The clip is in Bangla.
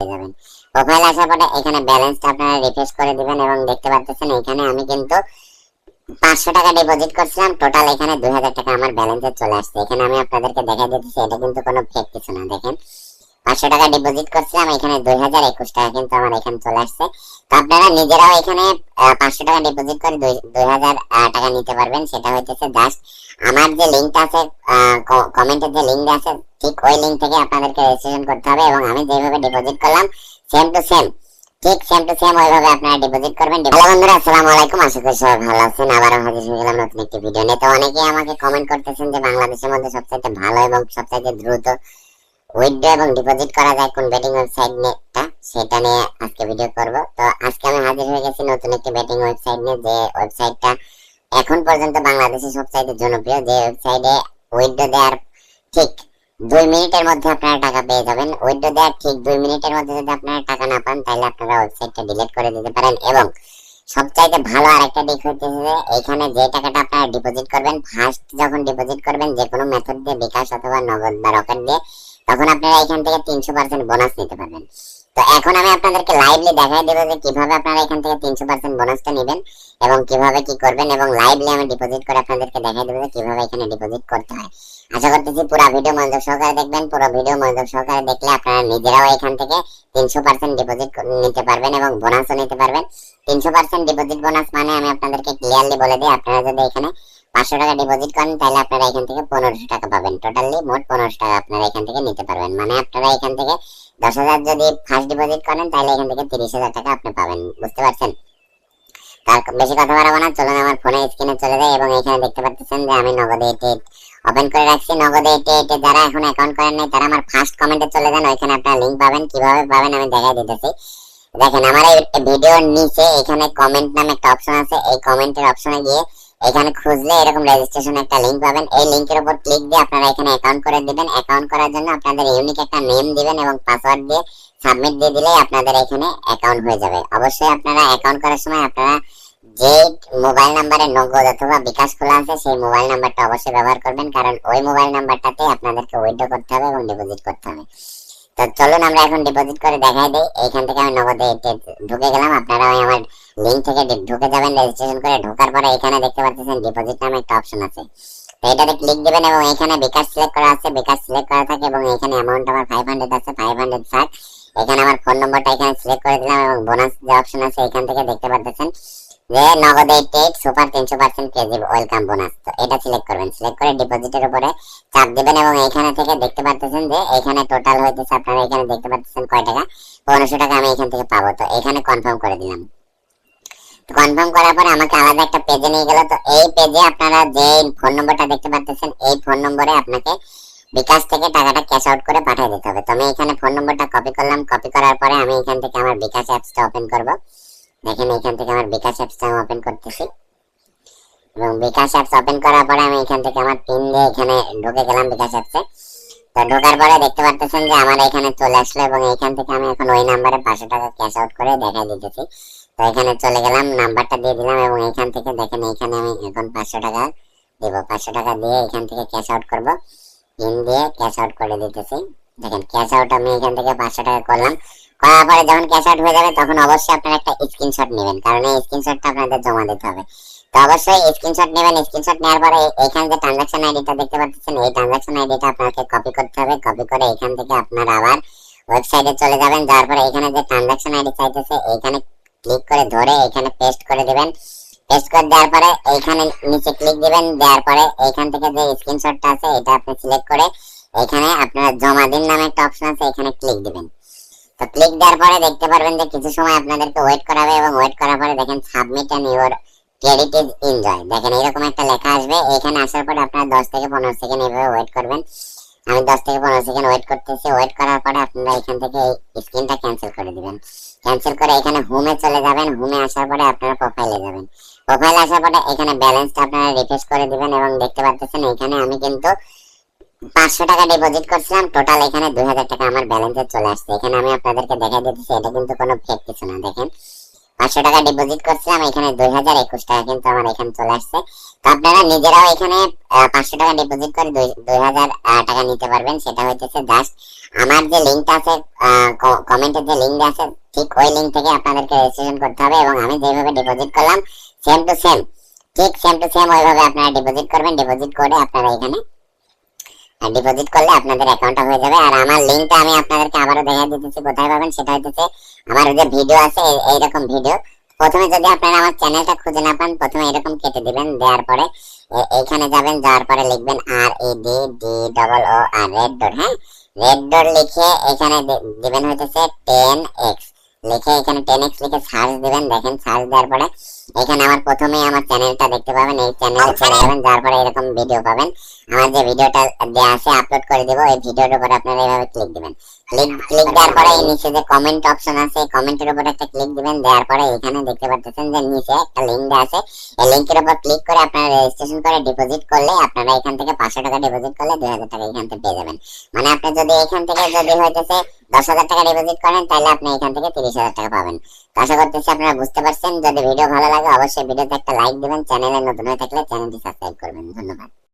যাবেন। প্রোফাইল আসার পরে এখানে ব্যালেন্সটা আপনারা রিফ্রেশ করে দিবেন এবং দেখতে পাচ্ছেন এখানে আমি কিন্তু 500 টাকা ডিপোজিট করছিলাম, টোটাল এখানে 2000 টাকা আমার ব্যালেন্সে চলে আসছে। এখানে আমি আপনাদেরকে দেখাই দিতেছি, এটা কিন্তু কোনো ফেক কিছু না। দেখেন 500 টাকা ডিপোজিট করছিলাম, এখানে 2021 টাকা কিন্তু আমার এখানে চলে আসছে। তো আপনারা নিজেরাও এখানে 500 টাকা ডিপোজিট করে 2000 টাকা নিতে পারবেন। সেটা হইতেছে জাস্ট আমার যে লিংকটা আছে, কমেন্টের যে লিংকটা আছে, ঠিক ওই লিংক থেকে আপনাদেরকে রেজিস্ট্রেশন করতে হবে এবং আমি যেভাবে ডিপোজিট করলাম সেম টু সেম, ঠিক সেম টু সেম ওইভাবে আপনারা ডিপোজিট করবেন। হ্যালো বন্ধুরা, আসসালামু আলাইকুম, আশা করি সবাই ভালো আছেন। আবারও হাজির হয়ে গেলাম নতুন একটি ভিডিও নিয়ে। তো অনেকেই আমাকে কমেন্ট করতেছেন যে বাংলাদেশের মধ্যে সবচেয়ে ভালো এবং সবচেয়ে দ্রুত উইথড্র এবং ডিপোজিট করা যায় কোন বেটিং ওয়েবসাইট নিয়ে, সেটা নিয়ে আজকে ভিডিও করব। তো আজকে আমি হাজির হয়ে গেছি নতুন একটি বেটিং ওয়েবসাইট নিয়ে, যে ওয়েবসাইটটা এখন পর্যন্ত বাংলাদেশে সবচেয়ে জনপ্রিয়, যে ওয়েবসাইটে উইথড্র দেওয়ার ঠিক 2 মিনিটের মধ্যে আপনারা টাকা পেয়ে যাবেন। উইথড্র দেওয়ার ঠিক 2 মিনিটের মধ্যে যদি আপনারা টাকা না পান তাহলে আপনারা ওয়েবসাইটটা ডিলিট করে দিতে পারেন। এবং সবচাইতে ভালো আরেকটা দিক হচ্ছে যে এখানে যে টাকাটা আপনারা ডিপোজিট করবেন, ফার্স্ট যখন ডিপোজিট করবেন যে কোনো মেথড দিয়ে, বিকাশ অথবা নগদ বা রকেট দিয়ে, তখন আপনারা এখান থেকে 300% বোনাস নিতে পারবেন। তো এখন আমি আপনাদেরকে লাইভলি দেখাই দেব যে কিভাবে আপনারা এখান থেকে 300% বোনাসটা নেবেন এবং কিভাবে কি করবেন, এবং লাইভলি আমি ডিপোজিট করে আপনাদেরকে দেখাই দেব যে কিভাবে এখানে ডিপোজিট করতে হয়। আশা করতেছি পুরো ভিডিও মনোযোগ সহকারে দেখবেন। পুরো ভিডিও মনোযোগ সহকারে দেখলে আপনারা নিজেরাও এখান থেকে 300% ডিপোজিট নিতে পারবেন এবং বোনাসও নিতে পারবেন। 300% ডিপোজিট বোনাস মানে আমি আপনাদেরকে ক্লিয়ারলি বলে দিই, আপনারা যদি এখানে 500 টাকা ডিপোজিট করেন তাহলে আপনারা এখান থেকে 1500 টাকা পাবেন। টোটালি মোট 1500 টাকা আপনারা এখান থেকে নিতে পারবেন। মানে আপনারা এখান থেকে 10,000 যদি ফার্স্ট ডিপোজিট করেন তাহলে এখান থেকে 30,000 টাকা আপনি পাবেন। বুঝতে পারছেন? তার বেশি কথা বাড়াবো না, চলুন আমার ফোনে স্ক্রিনে চলে যায়। এবং এখানে দেখতে পাচ্ছেন যে আমি নগদে ওপেন করে রাখছি। নগদে যারা এখন অ্যাকাউন্ট করেন নাই তারা আমার ফার্স্ট কমেন্টে চলে যান, ওইখানে আপনারা লিংক পাবেন। কিভাবে পাবেন আমি দেখাই দিতেছি। দেখেন আমার এই ভিডিওর নিচে এখানে কমেন্ট নামে একটা অপশন আছে, এই কমেন্টের অপশনে গিয়ে এখানে খুঁজলে এরকম রেজিস্ট্রেশন একটা লিংক পাবেন। এই লিংকের উপর ক্লিক দিয়ে আপনারা এখানে অ্যাকাউন্ট করে দিবেন। অ্যাকাউন্ট করার জন্য আপনাদের ইউনিক একটা নেম দিবেন এবং পাসওয়ার্ড দিয়ে সাবমিট দিয়ে দিলে আপনাদের এখানে অ্যাকাউন্ট হয়ে যাবে। অবশ্যই আপনারা অ্যাকাউন্ট করার সময় আপনারা যে মোবাইল নাম্বারে নগদ অথবা বিকাশ খোলা আছে সেই মোবাইল নাম্বারটা অবশ্যই ব্যবহার করবেন, কারণ ওই মোবাইল নাম্বারটাতে আপনাদেরকে উইথড্র করতে হবে এবং ডিপোজিট করতে হবে। তো চলুন আমরা এখন ডিপোজিট করে দেখাই দেই। এইখান থেকে আমি নগদে ঢুকে গেলাম। আপনারা আমার লিংক থেকে ঢুকে যাবেন, রেজিস্ট্রেশন করে ঢোকার পরে এখানে দেখতে পাচ্ছেন ডিপোজিট নামে একটা অপশন আছে। তো এটাতে ক্লিক দিবেন এবং এখানে বিকাশ সিলেক্ট করা আছে, বিকাশ সিলেক্ট করা থাকে এবং এখানে অ্যামাউন্ট আমার 500 আছে, 560। এখানে আমার ফোন নম্বরটা এখানে সিলেক্ট করে দিলাম এবং বোনাস যে অপশন আছে এখান থেকে দেখতে পাচ্ছেন যে নগদে সুপার 300% ক্রেজি ওয়েলকাম বোনাস। তো এটা সিলেক্ট করবেন, সিলেক্ট করে ডিপোজিটের উপরে চাপ দিবেন এবং এখানে থেকে দেখতে পাচ্ছেন যে এখানে টোটাল হইতেছে, আপনারা এখানে দেখতে পাচ্ছেন কয় টাকা, 1500 টাকা আমি এখান থেকে পাবো। তো এখানে কনফার্ম করে দিলাম। তো কনফার্ম করার পরে আমাকে আলাদা একটা পেজে নিয়ে গেল। তো এই পেজে আপনারা যে ফোন নম্বরটা দেখতে পাচ্ছেন এই ফোন নম্বরে আপনাকে বিকাশ থেকে টাকাটা ক্যাশ আউট করে পাঠিয়ে দিতে হবে। তো আমি এখানে ফোন নম্বরটা কপি করলাম। কপি করার পরে আমি এখান থেকে আমার বিকাশ অ্যাপসটা ওপেন করব। দেখেন এখান থেকে আমার বিকাশ অ্যাপসটা আমি ওপেন করতেছি এবং বিকাশ অ্যাপস ওপেন করার পরে আমি এখান থেকে আমার পিন দিয়ে এখানে ঢুকে গেলাম বিকাশ অ্যাপসে। তো ঢোকার পরে দেখতে পাচ্ছেন যে আমার এখানে চলে আসলো এবং এখান থেকে আমি এখন ওই নাম্বারে 500 টাকা ক্যাশ আউট করে দেখাই দিতেছি। তো এখানে চলে গেলাম, নাম্বারটা দিয়ে দিলাম এবং এখান থেকে দেখেন এখানে আমি এখন 500 টাকা দেব। 500 টাকা দিয়ে এখান থেকে ক্যাশ আউট করব, পিন দিয়ে ক্যাশ আউট করে দিতেছি। দেখেন ক্যাশ আউট আমি এখান থেকে 500 টাকা করলাম। করার পরে যখন ক্যাশ আউট হয়ে যাবে তখন অবশ্যই আপনারা একটা স্ক্রিনশট নেবেন, কারণ এই স্ক্রিনশটটা আপনাদের জমা দিতে হবে। তো অবশ্যই স্ক্রিনশট নেবেন। স্ক্রিনশট নেওয়ার পরে এখানে যে ট্রানজাকশন আইডিটা দেখতে পাচ্ছেন এই ট্রানজাকশন আইডিটা আপনাকে কপি করতে হবে। কপি করে এখান থেকে আপনারা আবার ওয়েবসাইটে চলে যাবেন। যাওয়ার পরে এখানে যে ট্রানজাকশন আইডি চাইতেছে এখানে ক্লিক করে ধরে এখানে পেস্ট করে দিবেন। পেস্ট করে দেওয়ার পরে এইখানে নিচে ক্লিক দিবেন। দেওয়ার পরে এইখান থেকে যে স্ক্রিনশটটা আছে এটা আপনি সিলেক্ট করে এখানে আপনারা জমা দিন নামে একটা অপশন আছে এখানে ক্লিক দিবেন। তো ক্লিক দেওয়ার পরে দেখতে পারবেন যে কিছু সময় আপনাদেরকে ওয়েট করাবে এবং ওয়েট করার পরে দেখেন submit and your credit is enjoy, দেখেন এরকম একটা লেখা আসবে। এখানে আসার পরে আপনারা 10 থেকে 15 সেকেন্ড এভাবে ওয়েট করবেন। আমি 10 থেকে 15 সেকেন্ড ওয়েট করতেছি। ওয়েট করার পরে আপনারা এখান থেকে এই স্ক্রিনটা ক্যান্সেল করে দিবেন। ক্যান্সেল করে এখানে হোমে চলে যাবেন। হোমে আসার পরে আপনারা প্রোফাইলে যাবেন। প্রোফাইলে আসার পরে এখানে ব্যালেন্সটা আপনারা রিফ্রেশ করে দিবেন এবং দেখতে পাচ্ছেন এখানে আমি কিন্তু 500 টাকা ডিপোজিট করছিলাম, টোটাল এখানে 2000 টাকা আমার ব্যালেন্সে চলে আসছে। এখানে আমি আপনাদেরকে দেখাই দিতেছি, এটা কিন্তু কোনো ফেক কিছু না। দেখেন 500 টাকা ডিপোজিট করছিলাম, এখানে 2021 টাকা কিন্তু আমার এখানে চলে আসছে। তো আপনারা নিজেরাও এখানে 500 টাকা ডিপোজিট করে 2000 টাকা নিতে পারবেন। সেটা হইতেছে জাস্ট আমার যে লিঙ্কটা আছে, কমেন্টের যে লিঙ্কটা আছে, ঠিক ওই লিঙ্ক থেকে আপনাদেরকে রেজিস্ট্রেশন করতে হবে এবং আমি যেভাবে ডিপোজিট করলাম সেম টু সেম, ঠিক সেম টু সেম ওইভাবে আপনারা ডিপোজিট করবেন। ডিপোজিট করে আপনারা এখানে ডিপোজিট করলে আপনাদের অ্যাকাউন্টটা হয়ে যাবে। আর আমার লিংকটা আমি আপনাদেরকে আবারো দেখাই দিতেছি কোথায় পাবেন। সেটা হচ্ছে আমার যে ভিডিও আছে এইরকম ভিডিও, প্রথমে যদি আপনারা আমার চ্যানেলটা খুঁজে না পান, প্রথমে এরকম কেটে দিবেন, দেওয়ার পরে এইখানে যাবেন, যাওয়ার পরে লিখবেন REDDOOR রেড ডট, হ্যাঁ রেড ডট লিখে এখানে দিবেন হইতেছে 10x, লিখে এখানে 10x লিখে সার্চ দিবেন। দেখেন সার্চ দেওয়ার পরে এখানে আমার প্রথমেই আমার চ্যানেলটা দেখতে পাবেন, এই চ্যানেলে চলে যাবেন, যার পরে এরকম ভিডিও পাবেন। আমার যে ভিডিওটা দেয়া আছে আপলোড করে দেব, এই ভিডিওর উপর আপনারা এইভাবে ক্লিক দিবেন। ক্লিক দেওয়ার পরে এই নিচে যে কমেন্ট অপশন আছে, কমেন্টের উপর একটা ক্লিক দিবেন। দেওয়ার পরে এখানে দেখতে পাচ্ছেন যে নিচে একটা লিংক দেওয়া আছে, এই লিংকের উপর ক্লিক করে আপনারা রেজিস্ট্রেশন করে ডিপোজিট করলে আপনারা এখান থেকে 500 টাকা ডিপোজিট করলে 2000 টাকা এখান থেকে পেয়ে যাবেন। মানে আপনি যদি এখান থেকে যদি হইতেছে 10,000 টাকা ডিপোজিট করেন তাহলে আপনি এখান থেকে 30,000 টাকা পাবেন। আশা করতেছি আপনারা বুঝতে পারছেন। যদি ভিডিও ভালো লাগে অবশ্যই ভিডিওতে একটা লাইক দিবেন, চ্যানেলে নতুন হয়ে থাকলে চ্যানেলটি সাবস্ক্রাইব করবেন। ধন্যবাদ।